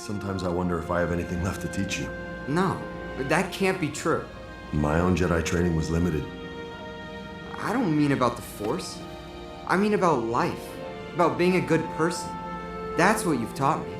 Sometimes I wonder if I have anything left to teach you. No, that can't be true. My own Jedi training was limited. I don't mean about the Force. I mean about life. About being a good person. That's what you've taught me.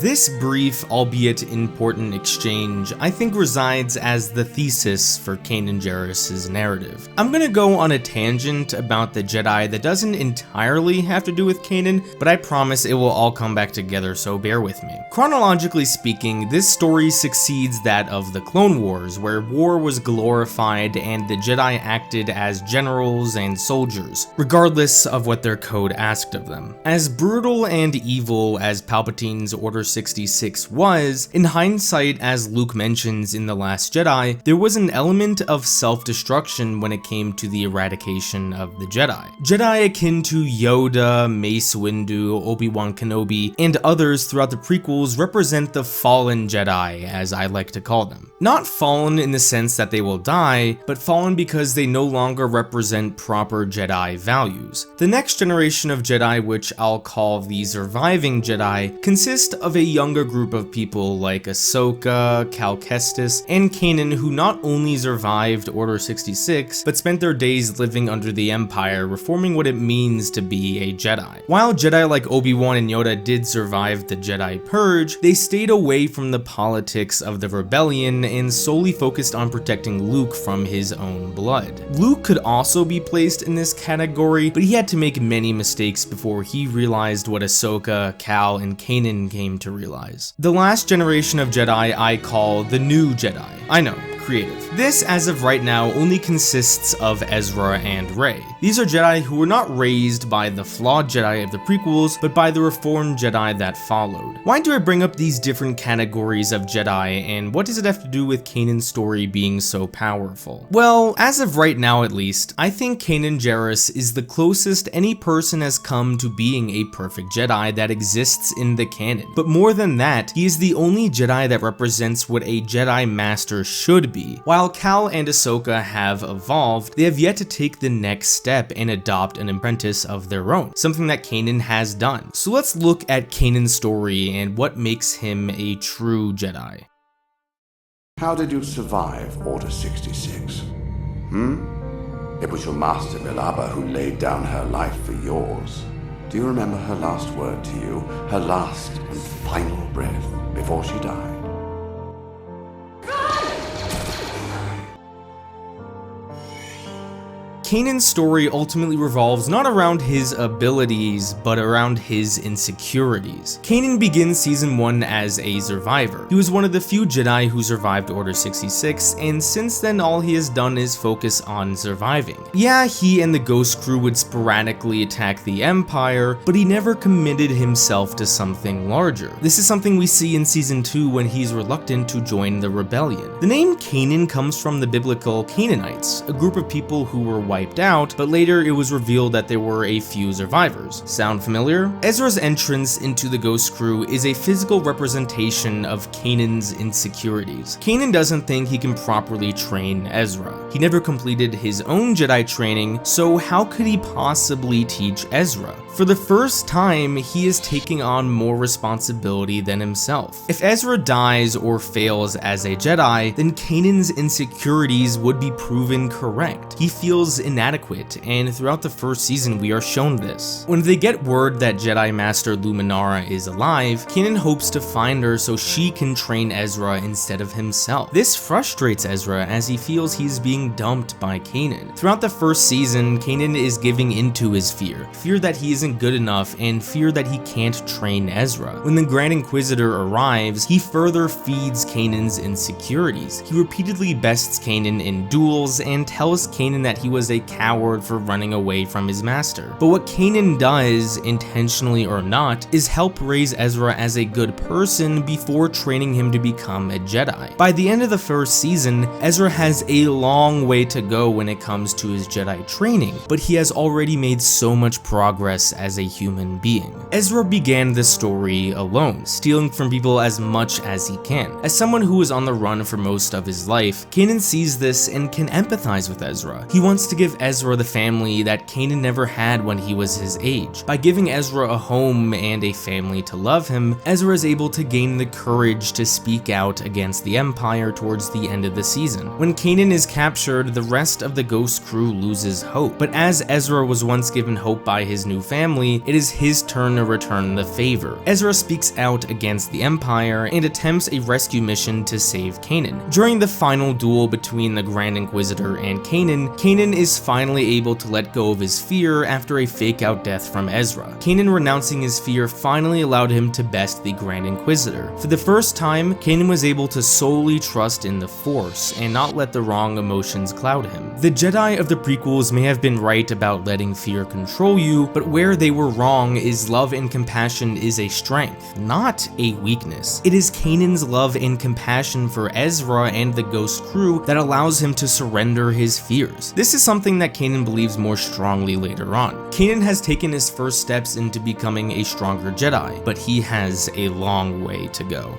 This brief, albeit important exchange, I think resides as the thesis for Kanan Jarrus' narrative. I'm gonna go on a tangent about the Jedi that doesn't entirely have to do with Kanan, but I promise it will all come back together, so bear with me. Chronologically speaking, this story succeeds that of the Clone Wars, where war was glorified and the Jedi acted as generals and soldiers, regardless of what their code asked of them. As brutal and evil as Palpatine's Order 66 was, in hindsight, as Luke mentions in The Last Jedi, there was an element of self-destruction when it came to the eradication of the Jedi. Jedi akin to Yoda, Mace Windu, Obi-Wan Kenobi, and others throughout the prequels represent the fallen Jedi, as I like to call them. Not fallen in the sense that they will die, but fallen because they no longer represent proper Jedi values. The next generation of Jedi, which I'll call the Surviving Jedi, consist of a younger group of people like Ahsoka, Cal Kestis, and Kanan, who not only survived Order 66, but spent their days living under the Empire, reforming what it means to be a Jedi. While Jedi like Obi-Wan and Yoda did survive the Jedi Purge, they stayed away from the politics of the rebellion and solely focused on protecting Luke from his own blood. Luke could also be placed in this category, but he had to make many mistakes before he realized what Ahsoka, Cal, and Kanan came to realize. The last generation of Jedi I call the New Jedi. I know, creative. This, as of right now, only consists of Ezra and Rey. These are Jedi who were not raised by the flawed Jedi of the prequels, but by the reformed Jedi that followed. Why do I bring up these different categories of Jedi, and what does it have to do with Kanan's story being so powerful? Well, as of right now at least, I think Kanan Jarrus is the closest any person has come to being a perfect Jedi that exists in the canon. But more than that, he is the only Jedi that represents what a Jedi Master should be. While Cal and Ahsoka have evolved, they have yet to take the next step and adopt an apprentice of their own, something that Kanan has done. So let's look at Kanan's story and what makes him a true Jedi. How did you survive Order 66? It was your master Milaba who laid down her life for yours. Do you remember her last word to you? Her last and final breath before she died? Kanan's story ultimately revolves not around his abilities, but around his insecurities. Kanan begins season 1 as a survivor. He was one of the few Jedi who survived Order 66, and since then all he has done is focus on surviving. Yeah, he and the Ghost Crew would sporadically attack the Empire, but he never committed himself to something larger. This is something we see in season 2 when he's reluctant to join the rebellion. The name Kanan comes from the biblical Canaanites, a group of people who were wiped out, but later it was revealed that there were a few survivors. Sound familiar? Ezra's entrance into the Ghost Crew is a physical representation of Kanan's insecurities. Kanan doesn't think he can properly train Ezra. He never completed his own Jedi training, so how could he possibly teach Ezra? For the first time, he is taking on more responsibility than himself. If Ezra dies or fails as a Jedi, then Kanan's insecurities would be proven correct. He feels inadequate, and throughout the first season we are shown this. When they get word that Jedi Master Luminara is alive, Kanan hopes to find her so she can train Ezra instead of himself. This frustrates Ezra as he feels he's being dumped by Kanan. Throughout the first season, Kanan is giving into his fear that he isn't good enough and fear that he can't train Ezra. When the Grand Inquisitor arrives, he further feeds Kanan's insecurities. He repeatedly bests Kanan in duels and tells Kanan that he was a coward for running away from his master. But what Kanan does, intentionally or not, is help raise Ezra as a good person before training him to become a Jedi. By the end of the first season, Ezra has a long long way to go when it comes to his Jedi training, but he has already made so much progress as a human being. Ezra began this story alone, stealing from people as much as he can. As someone who was on the run for most of his life, Kanan sees this and can empathize with Ezra. He wants to give Ezra the family that Kanan never had when he was his age. By giving Ezra a home and a family to love him, Ezra is able to gain the courage to speak out against the Empire towards the end of the season. When Kanan is captured, the rest of the Ghost crew loses hope. But as Ezra was once given hope by his new family, it is his turn to return the favor. Ezra speaks out against the Empire and attempts a rescue mission to save Kanan. During the final duel between the Grand Inquisitor and Kanan is finally able to let go of his fear after a fake-out death from Ezra. Kanan renouncing his fear finally allowed him to best the Grand Inquisitor. For the first time, Kanan was able to solely trust in the Force and not let the wrong emotions cloud him. The Jedi of the prequels may have been right about letting fear control you, but where they were wrong is love and compassion is a strength, not a weakness. It is Kanan's love and compassion for Ezra and the Ghost crew that allows him to surrender his fears. This is something that Kanan believes more strongly later on. Kanan has taken his first steps into becoming a stronger Jedi, but he has a long way to go.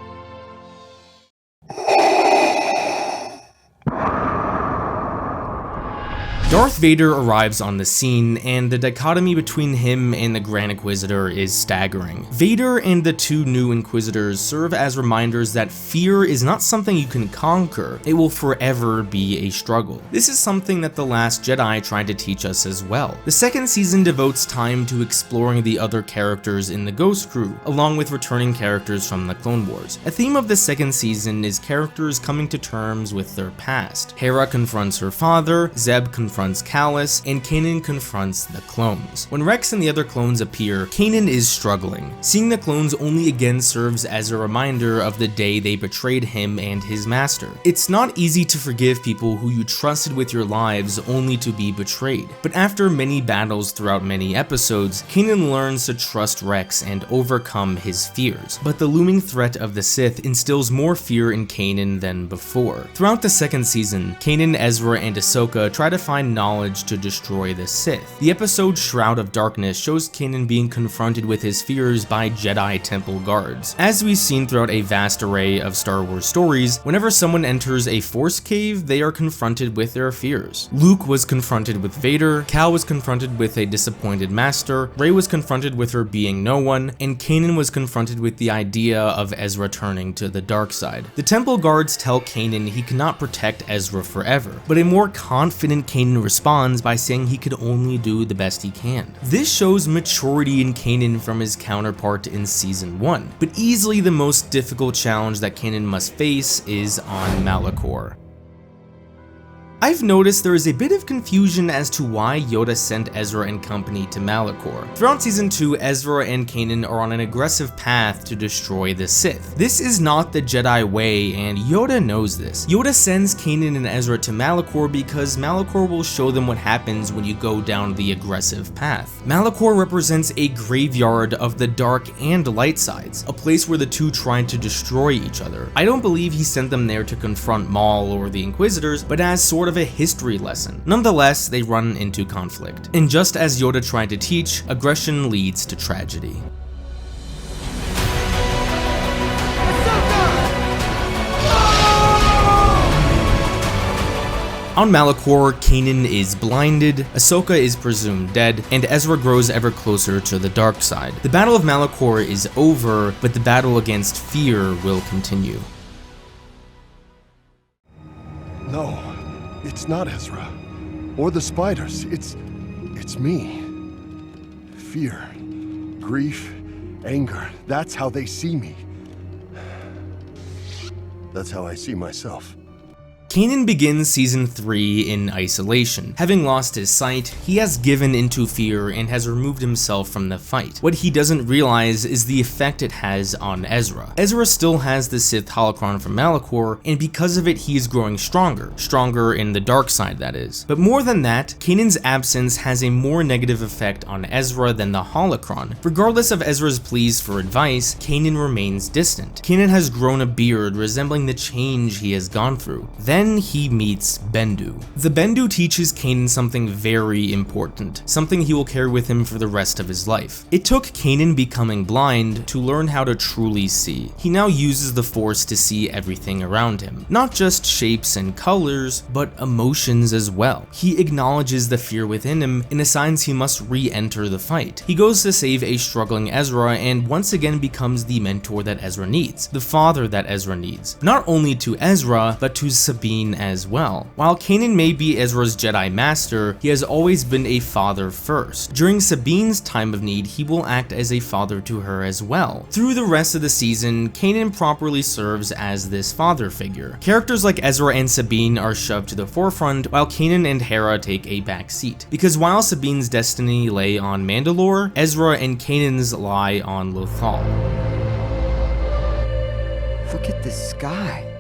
Darth Vader arrives on the scene, and the dichotomy between him and the Grand Inquisitor is staggering. Vader and the two new Inquisitors serve as reminders that fear is not something you can conquer, it will forever be a struggle. This is something that The Last Jedi tried to teach us as well. The second season devotes time to exploring the other characters in the Ghost crew, along with returning characters from the Clone Wars. A theme of the second season is characters coming to terms with their past. Hera confronts her father, Zeb confronts Callus, and Kanan confronts the clones. When Rex and the other clones appear, Kanan is struggling. Seeing the clones only again serves as a reminder of the day they betrayed him and his master. It's not easy to forgive people who you trusted with your lives only to be betrayed. But after many battles throughout many episodes, Kanan learns to trust Rex and overcome his fears. But the looming threat of the Sith instills more fear in Kanan than before. Throughout the second season, Kanan, Ezra, and Ahsoka try to find knowledge to destroy the Sith. The episode Shroud of Darkness shows Kanan being confronted with his fears by Jedi Temple guards. As we've seen throughout a vast array of Star Wars stories, whenever someone enters a Force cave, they are confronted with their fears. Luke was confronted with Vader, Cal was confronted with a disappointed master, Rey was confronted with her being no one, and Kanan was confronted with the idea of Ezra turning to the dark side. The Temple guards tell Kanan he cannot protect Ezra forever, but a more confident Kanan responds by saying he could only do the best he can. This shows maturity in Kanan from his counterpart in season 1, but easily the most difficult challenge that Kanan must face is on Malachor. I've noticed there is a bit of confusion as to why Yoda sent Ezra and company to Malachor. Throughout season 2, Ezra and Kanan are on an aggressive path to destroy the Sith. This is not the Jedi way, and Yoda knows this. Yoda sends Kanan and Ezra to Malachor because Malachor will show them what happens when you go down the aggressive path. Malachor represents a graveyard of the dark and light sides, a place where the two tried to destroy each other. I don't believe he sent them there to confront Maul or the Inquisitors, but as sort of a history lesson. Nonetheless, they run into conflict. And just as Yoda tried to teach, aggression leads to tragedy. On Malachor, Kanan is blinded, Ahsoka is presumed dead, and Ezra grows ever closer to the dark side. The Battle of Malachor is over, but the battle against fear will continue. No, it's not Ezra. Or the spiders. It's me. Fear, grief, anger. That's how they see me. That's how I see myself. Kanan begins season 3 in isolation. Having lost his sight, he has given into fear and has removed himself from the fight. What he doesn't realize is the effect it has on Ezra. Ezra still has the Sith holocron from Malachor, and because of it he is growing stronger. Stronger in the dark side, that is. But more than that, Kanan's absence has a more negative effect on Ezra than the holocron. Regardless of Ezra's pleas for advice, Kanan remains distant. Kanan has grown a beard resembling the change he has gone through. Then then he meets Bendu. The Bendu teaches Kanan something very important, something he will carry with him for the rest of his life. It took Kanan becoming blind to learn how to truly see. He now uses the Force to see everything around him, not just shapes and colors, but emotions as well. He acknowledges the fear within him and assigns he must re-enter the fight. He goes to save a struggling Ezra and once again becomes the mentor that Ezra needs, the father that Ezra needs, not only to Ezra, but to Sabine as well. While Kanan may be Ezra's Jedi Master, he has always been a father first. During Sabine's time of need, he will act as a father to her as well. Through the rest of the season, Kanan properly serves as this father figure. Characters like Ezra and Sabine are shoved to the forefront, while Kanan and Hera take a back seat. Because while Sabine's destiny lay on Mandalore, Ezra and Kanan's lie on Lothal. Look at the sky.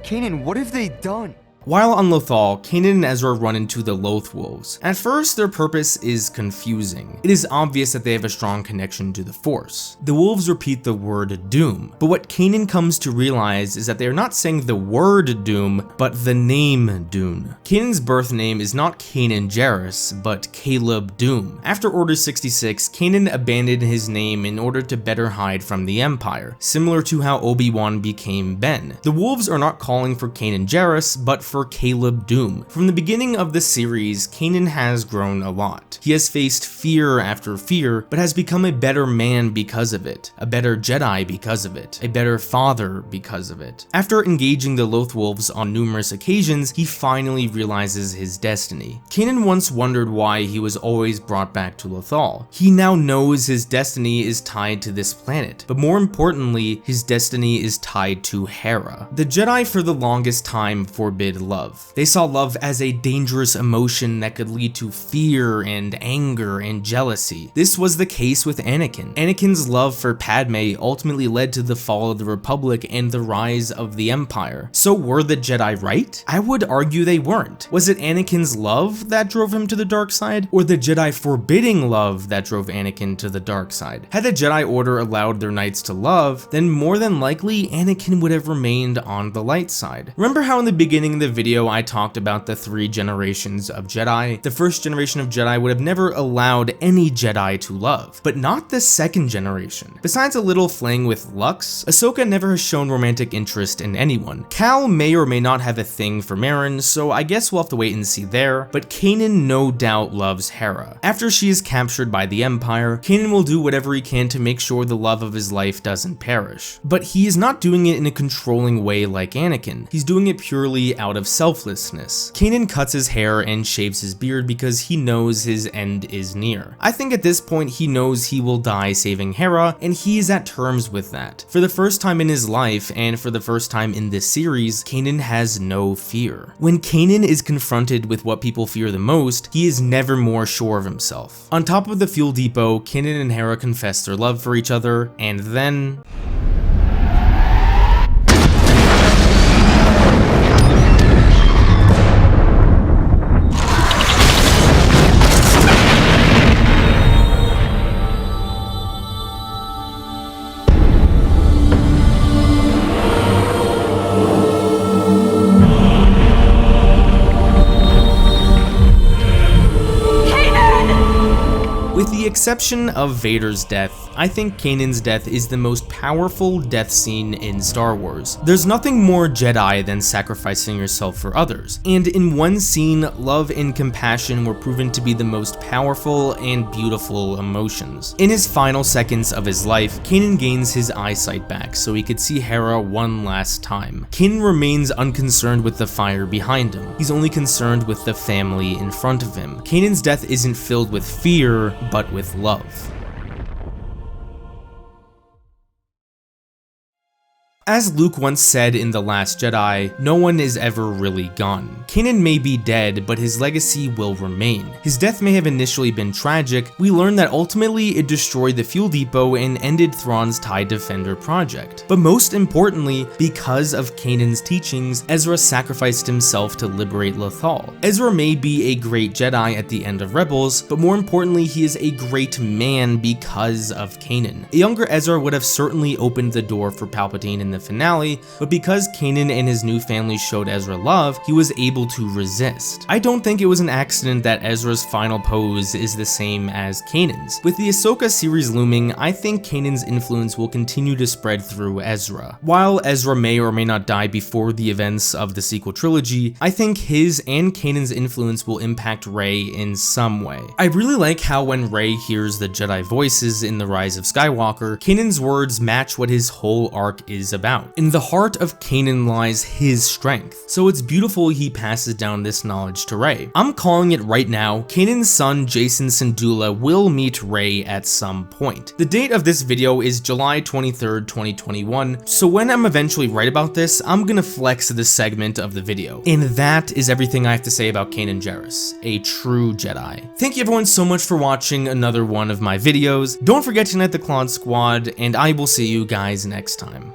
Kanan, what have they done? While on Lothal, Kanan and Ezra run into the Lothwolves. At first, their purpose is confusing. It is obvious that they have a strong connection to the Force. The wolves repeat the word doom, but what Kanan comes to realize is that they are not saying the word doom, but the name Dune. Kanan's birth name is not Kanan Jarrus, but Caleb Doom. After Order 66, Kanan abandoned his name in order to better hide from the Empire, similar to how Obi-Wan became Ben. The wolves are not calling for Kanan Jarrus, but for Caleb Doom. From the beginning of the series, Kanan has grown a lot. He has faced fear after fear, but has become a better man because of it, a better Jedi because of it, a better father because of it. After engaging the Lothwolves on numerous occasions, he finally realizes his destiny. Kanan once wondered why he was always brought back to Lothal. He now knows his destiny is tied to this planet, but more importantly, his destiny is tied to Hera. The Jedi for the longest time forbid love. They saw love as a dangerous emotion that could lead to fear and anger and jealousy. This was the case with Anakin. Anakin's love for Padme ultimately led to the fall of the Republic and the rise of the Empire. So were the Jedi right? I would argue they weren't. Was it Anakin's love that drove him to the dark side, or the Jedi forbidding love that drove Anakin to the dark side? Had the Jedi Order allowed their knights to love, then more than likely Anakin would have remained on the light side. Remember how in the beginning of the video I talked about the 3 generations of Jedi? The first generation of Jedi would have never allowed any Jedi to love, but not the second generation. Besides a little fling with Lux, Ahsoka never has shown romantic interest in anyone. Cal may or may not have a thing for Marin, so I guess we'll have to wait and see there, but Kanan no doubt loves Hera. After she is captured by the Empire, Kanan will do whatever he can to make sure the love of his life doesn't perish. But he is not doing it in a controlling way like Anakin. He's doing it purely out of selflessness. Kanan cuts his hair and shaves his beard because he knows his end is near. I think at this point he knows he will die saving Hera, and he is at terms with that. For the first time in his life, and for the first time in this series, Kanan has no fear. When Kanan is confronted with what people fear the most, he is never more sure of himself. On top of the fuel depot, Kanan and Hera confess their love for each other, and then... With the exception of Vader's death, I think Kanan's death is the most powerful death scene in Star Wars. There's nothing more Jedi than sacrificing yourself for others, and in one scene, love and compassion were proven to be the most powerful and beautiful emotions. In his final seconds of his life, Kanan gains his eyesight back so he could see Hera one last time. Kanan remains unconcerned with the fire behind him. He's only concerned with the family in front of him. Kanan's death isn't filled with fear, but with love. As Luke once said in The Last Jedi, no one is ever really gone. Kanan may be dead, but his legacy will remain. His death may have initially been tragic. We learn that ultimately it destroyed the fuel depot and ended Thrawn's TIE Defender project. But most importantly, because of Kanan's teachings, Ezra sacrificed himself to liberate Lothal. Ezra may be a great Jedi at the end of Rebels, but more importantly, he is a great man because of Kanan. A younger Ezra would have certainly opened the door for Palpatine in the the finale, but because Kanan and his new family showed Ezra love, he was able to resist. I don't think it was an accident that Ezra's final pose is the same as Kanan's. With the Ahsoka series looming, I think Kanan's influence will continue to spread through Ezra. While Ezra may or may not die before the events of the sequel trilogy, I think his and Kanan's influence will impact Rey in some way. I really like how when Rey hears the Jedi voices in The Rise of Skywalker, Kanan's words match what his whole arc is about. In the heart of Kanan lies his strength, so it's beautiful he passes down this knowledge to Rey. I'm calling it right now, Kanan's son Jacen Syndulla will meet Rey at some point. The date of this video is July 23rd, 2021, so when I'm eventually right about this, I'm gonna flex this segment of the video. And that is everything I have to say about Kanan Jarrus, a true Jedi. Thank you everyone so much for watching another one of my videos. Don't forget to unite the Claude Squad, and I will see you guys next time.